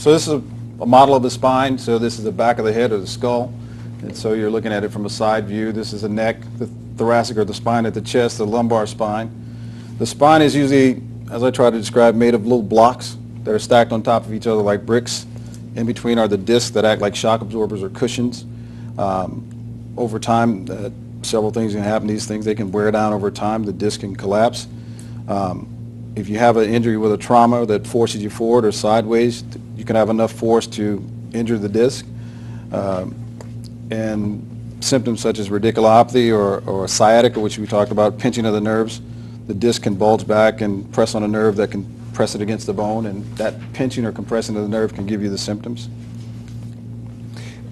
So this is a model of the spine. So this is the back of the head or the skull. And so you're looking at it from a side view. This is the neck, the thoracic or the spine at the chest, the lumbar spine. The spine is usually, as I try to describe, made of little blocks that are stacked on top of each other like bricks. In between are the discs that act like shock absorbers or cushions. Over time, several things can happen to these things. They can wear down over time. The disc can collapse. If you have an injury with a trauma that forces you forward or sideways, you can have enough force to injure the disc. And symptoms such as radiculopathy or sciatica, which we talked about, pinching of the nerves, the disc can bulge back and press on a nerve that can press it against the bone, and that pinching or compressing of the nerve can give you the symptoms.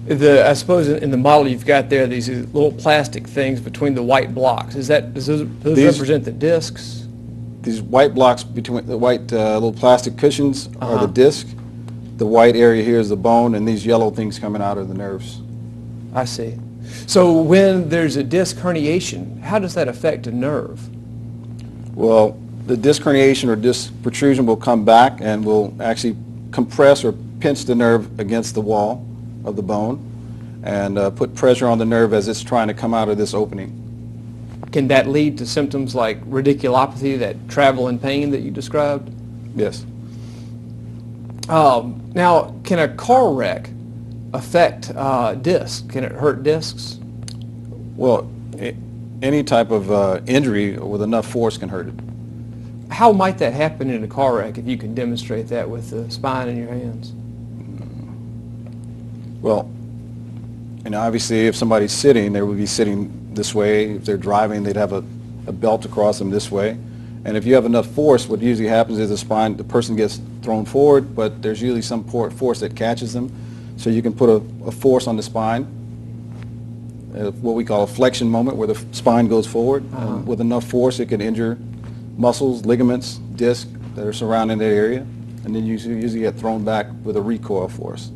I suppose in the model you've got there, these little plastic things between the white blocks. Does those represent the discs? These white blocks between the white little plastic cushions are the disc. The white area here is the bone, and these yellow things coming out are the nerves. I see. So when there's a disc herniation, how does that affect a nerve? Well, the disc herniation or disc protrusion will come back and will actually compress or pinch the nerve against the wall of the bone and put pressure on the nerve as it's trying to come out of this opening. Can that lead to symptoms like radiculopathy, that travel and pain that you described? Yes. Now, can a car wreck affect discs? Can it hurt discs? Well, any type of injury with enough force can hurt it. How might that happen in a car wreck if you can demonstrate that with the spine in your hands? Well, obviously if somebody's sitting, they would be sitting this way. If they're driving, they'd have a belt across them this way. And if you have enough force, what usually happens is the person gets thrown forward, but there's usually some force that catches them. So you can put a force on the spine, what we call a flexion moment, where the spine goes forward. And with enough force, it can injure muscles, ligaments, discs that are surrounding that area. And then you usually get thrown back with a recoil force.